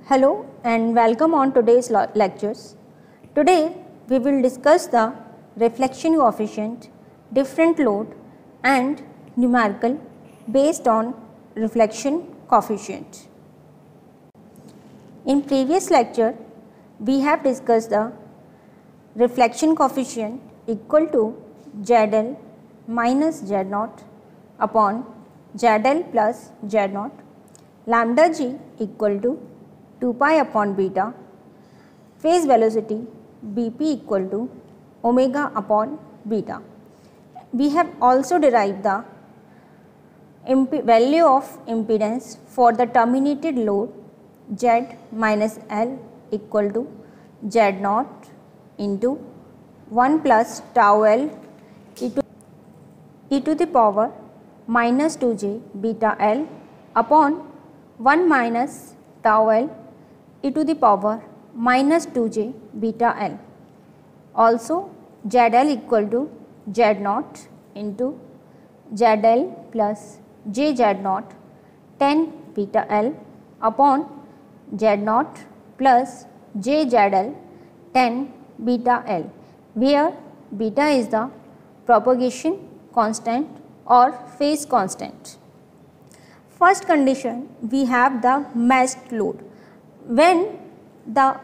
Hello and welcome on today's lectures. Today we will discuss the reflection coefficient, different load and numerical based on reflection coefficient. In previous lecture we have discussed the reflection coefficient equal to ZL minus Z0 upon ZL plus Z0, lambda g equal to 2 pi upon beta, phase velocity Bp equal to omega upon beta. We have also derived the value of impedance for the terminated load Z minus L equal to Z0 into 1 plus tau L e to the power minus 2j beta L upon 1 minus tau L e to the power minus 2j beta L. Also ZL equal to Z0 into ZL plus JZ0 10 beta L upon Z0 plus JZL 10 beta L, where beta is the propagation constant or phase constant. First condition, we have the matched load. When the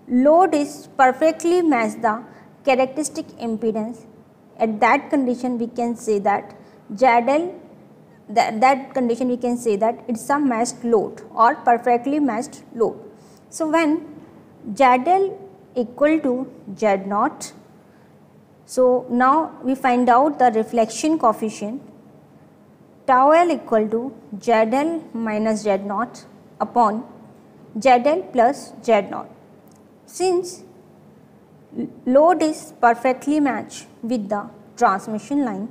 load is perfectly matched the characteristic impedance, at that condition we can say that ZL, that condition we can say that it is a matched load or perfectly matched load. So when ZL equal to Z0, so now we find out the reflection coefficient tau L equal to ZL minus Z0 upon ZL plus Z0. Since load is perfectly matched with the transmission line,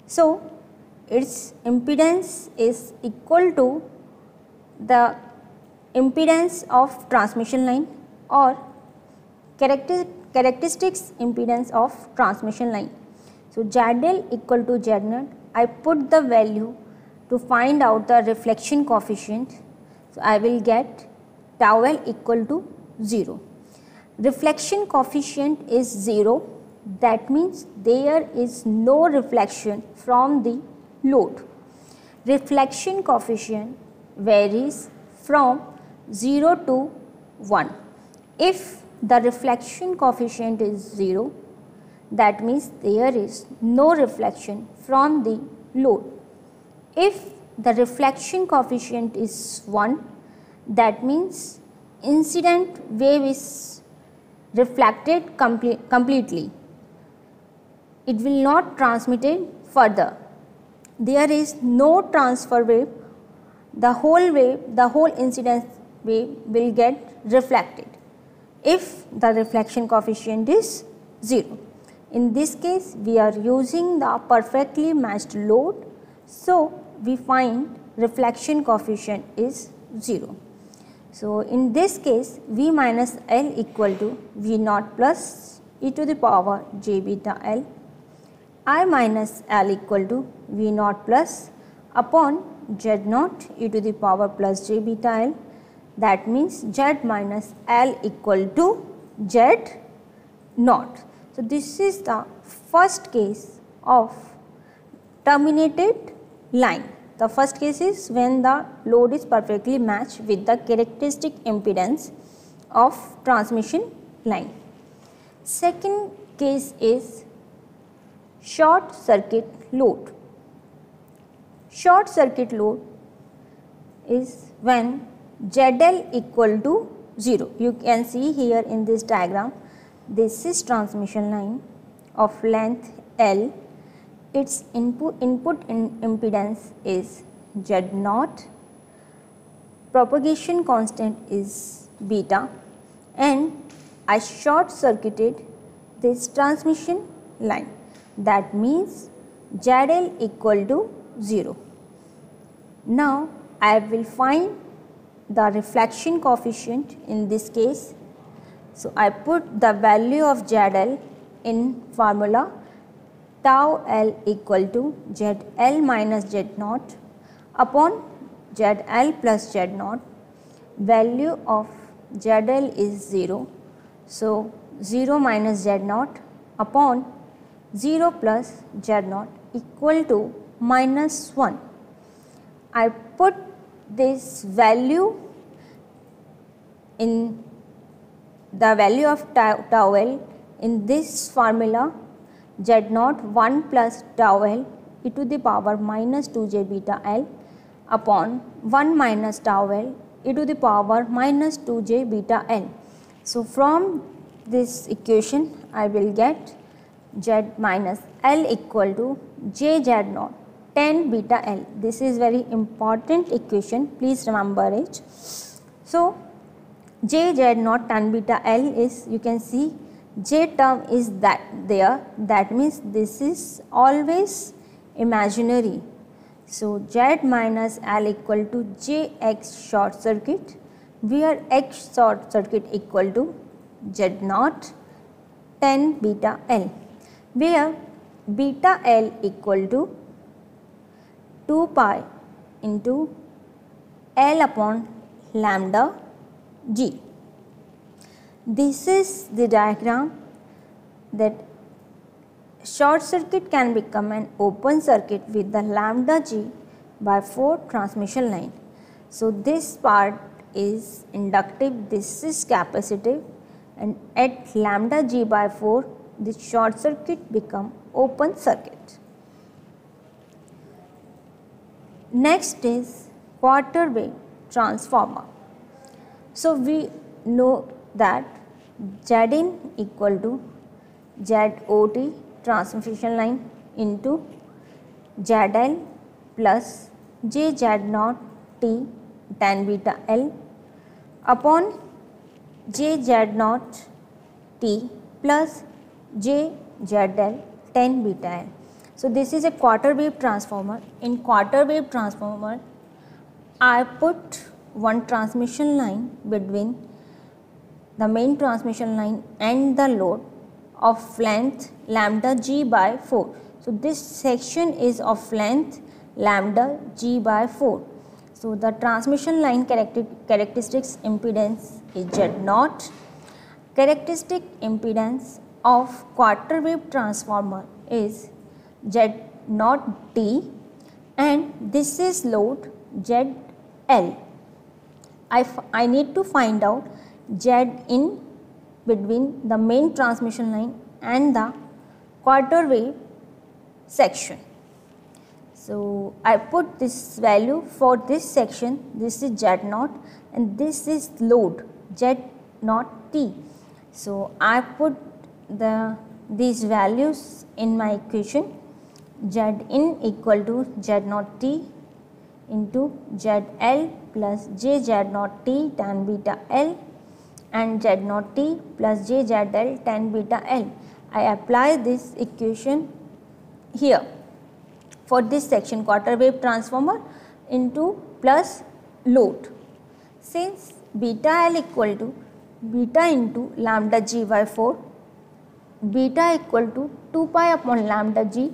so its impedance is equal to the impedance of transmission line or characteristics impedance of transmission line. So ZL equal to Z0, I put the value to find out the reflection coefficient. So I will get tau L equal to 0. Reflection coefficient is 0, that means there is no reflection from the load. Reflection coefficient varies from 0 to 1. If the reflection coefficient is 0, that means there is no reflection from the load. If the reflection coefficient is 1, that means incident wave is reflected completely. It will not transmitted further. There is no transfer wave. The whole incident wave will get reflected if the reflection coefficient is 0. In this case, we are using the perfectly matched load, so we find reflection coefficient is 0. So in this case, V minus L equal to V0 plus e to the power j beta L, I minus L equal to V0 plus upon Z0 e to the power plus j beta L, that means Z minus L equal to Z0. So this is the first case of terminated line. The first case is when the load is perfectly matched with the characteristic impedance of transmission line. Second case is short circuit load. Short circuit load is when ZL equal to 0. You can see here in this diagram, this is transmission line of length L. Its input impedance is Z0, propagation constant is beta, and I short circuited this transmission line. That means ZL equal to 0. Now I will find the reflection coefficient in this case. So I put the value of ZL in formula tau L equal to ZL minus Z0 upon ZL plus Z0. Value of ZL is 0. So 0 minus Z0 upon 0 plus Z0 equal to minus 1. I put this value in the value of tau L in this formula, Z0 1 plus tau L e to the power minus 2j beta L upon 1 minus tau L e to the power minus 2j beta L. So from this equation I will get Z minus L equal to j Z0 tan beta L. This is very important equation, please remember it. So j Z0 tan beta L is, you can see j term is that means this is always imaginary. So Z minus L equal to Jx short circuit, where x short circuit equal to Z0 tan beta L, where beta L equal to 2 pi into L upon lambda g. This is the diagram that short circuit can become an open circuit with the lambda g by 4 transmission line. So this part is inductive, this is capacitive, and at lambda g by 4 this short circuit become open circuit. Next is quarter wave transformer. So we know that Zin equal to ZOT transmission line into ZL plus JZ0 T tan beta L upon JZ0 T plus JZL tan beta L. So this is a quarter wave transformer. In quarter wave transformer, I put one transmission line between the main transmission line and the load of length lambda g by 4. So this section is of length lambda g by 4. So the transmission line characteristics impedance is Z0. Characteristic impedance of quarter wave transformer is Z0 T, and this is load ZL. I need to find out Z in between the main transmission line and the quarter wave section. So I put this value for this section, this is Z0 and this is load Z0 T. So I put these values in my equation. Zin equal to Z0 T into ZL plus JZ0 T tan beta L and Z0 T plus JZL tan beta L. I apply this equation here for this section quarter wave transformer into plus load. Since beta L equal to beta into lambda g by 4, beta equal to 2 pi upon lambda g.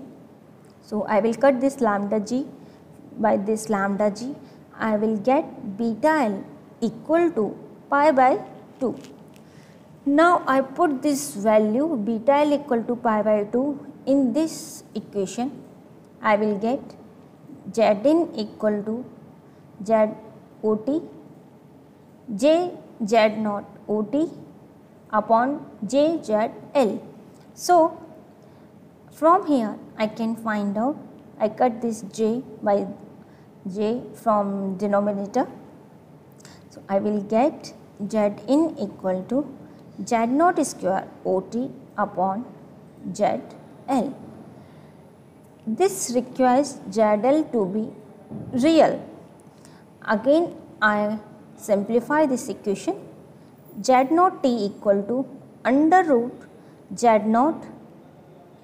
So I will cut this lambda g by this lambda g. I will get beta L equal to pi by 2. Now I put this value beta L equal to pi by 2 in this equation. I will get Zin equal to ZOT JZ0 OT upon JZL. So from here I can find out, I cut this j by j from denominator. So I will get Zin equal to Z0 square OT upon ZL. This requires ZL to be real. Again I simplify this equation. Z0 T equal to under root Z0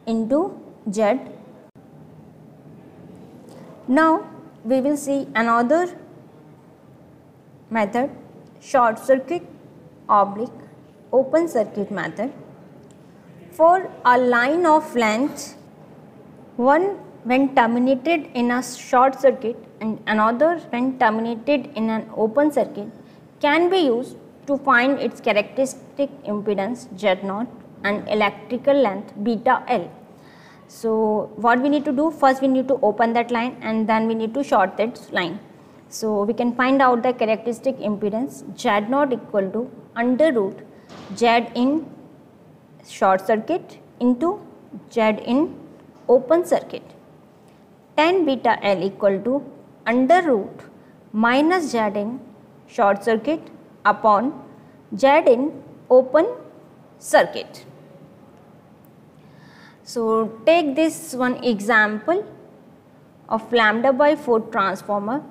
into Z. Now we will see another method, short circuit oblique open circuit method. For a line of length 1 when terminated in a short circuit and another when terminated in an open circuit can be used to find its characteristic impedance Z0 and electrical length beta L. So what we need to do, first we need to open that line and then we need to short that line. So we can find out the characteristic impedance Z0 equal to under root Z in short circuit into Z in open circuit. Tan beta L equal to under root minus Z in short circuit upon Z in open circuit. So take this one example of lambda by 4 transformer.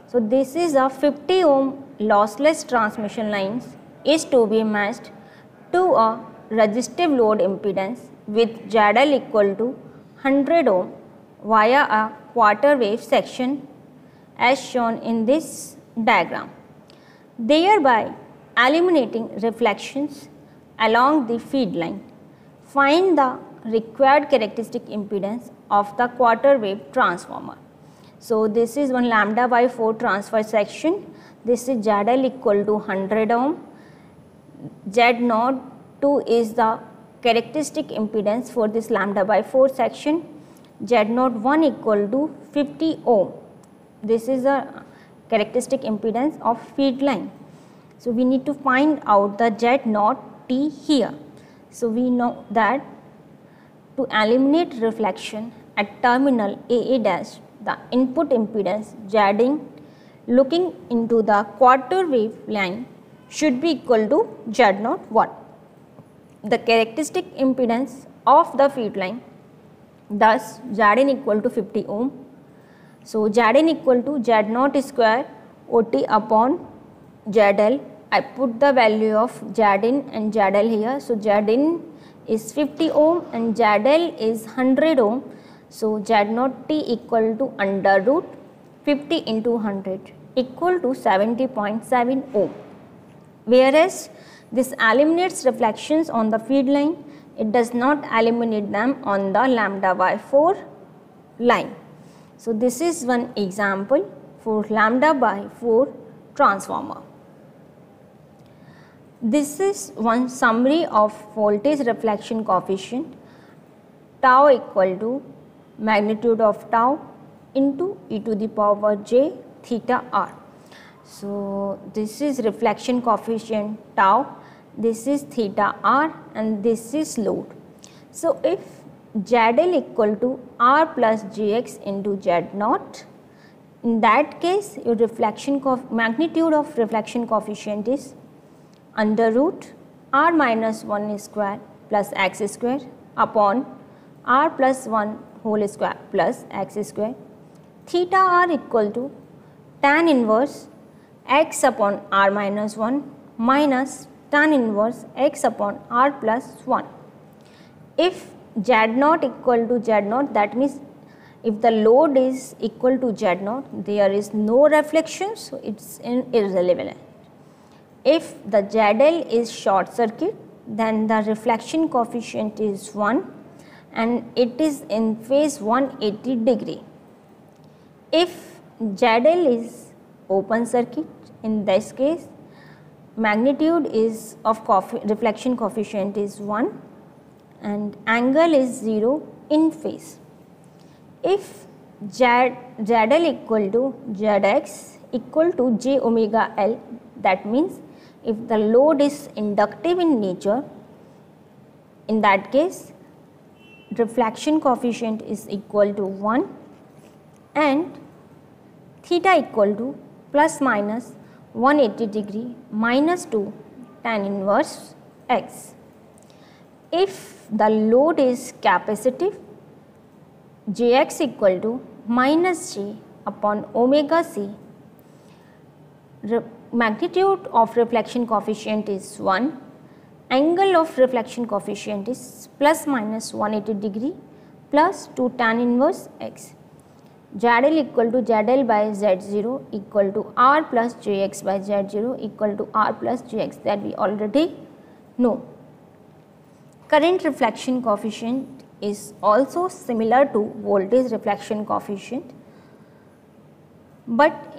So this is a 50 ohm lossless transmission lines is to be matched to a resistive load impedance with ZL equal to 100 ohm via a quarter wave section as shown in this diagram, thereby eliminating reflections along the feed line. Find the required characteristic impedance of the quarter wave transformer. So this is one lambda by 4 transfer section. This is ZL equal to 100 ohm. Z0 2 is the characteristic impedance for this lambda by 4 section. Z0 1 equal to 50 ohm. This is the characteristic impedance of feed line. So we need to find out the Z0 T here. So we know that to eliminate reflection at terminal AA dash, the input impedance Z in looking into the quarter wave line should be equal to Z0 1. The characteristic impedance of the feed line, thus Zn equal to 50 ohm. So Zn equal to Z0 square OT upon ZL. I put the value of Zin and ZL here. So Zin is 50 ohm and ZL is 100 ohm. So Z0 T equal to under root 50 into 100 equal to 70.7 ohm. Whereas this eliminates reflections on the feed line, it does not eliminate them on the lambda by 4 line. So this is one example for lambda by 4 transformer. This is one summary of voltage reflection coefficient tau equal to magnitude of tau into e to the power j theta r. So this is reflection coefficient tau, this is theta r and this is load. So if ZL equal to r plus jx into Z0, in that case your magnitude of reflection coefficient is under root r minus 1 square plus x square upon r plus 1 whole square plus x square. Theta r equal to tan inverse x upon r minus 1 minus tan inverse x upon r plus 1. If Z0 equal to Z0, that means if the load is equal to Z0, there is no reflection, so it is irrelevant. If the ZL is short circuit, then the reflection coefficient is 1 and it is in phase 180 degree. If ZL is open circuit, in this case magnitude is of reflection coefficient is 1 and angle is 0 in phase. If ZL equal to Zx equal to j omega L, that means if the load is inductive in nature, in that case reflection coefficient is equal to 1 and theta equal to plus minus 180 degree minus 2 tan inverse x. If the load is capacitive, Jx equal to minus j upon omega c, magnitude of reflection coefficient is 1, angle of reflection coefficient is plus minus 180 degree plus 2 tan inverse x. ZL equal to ZL by Z0 equal to R plus Jx by Z0 equal to R plus Jx, that we already know. Current reflection coefficient is also similar to voltage reflection coefficient, but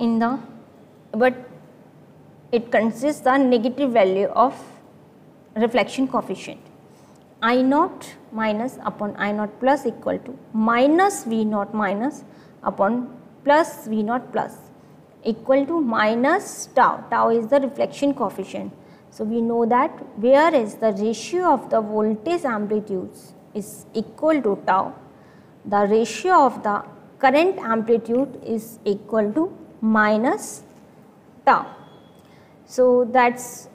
it consists the negative value of reflection coefficient. I naught minus upon I naught plus equal to minus V naught minus upon plus V naught plus equal to minus tau. Tau is the reflection coefficient. So, we know that whereas the ratio of the voltage amplitudes is equal to tau, the ratio of the current amplitude is equal to minus tau. So, that's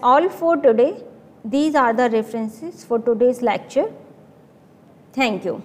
all for today. These are the references for today's lecture. Thank you.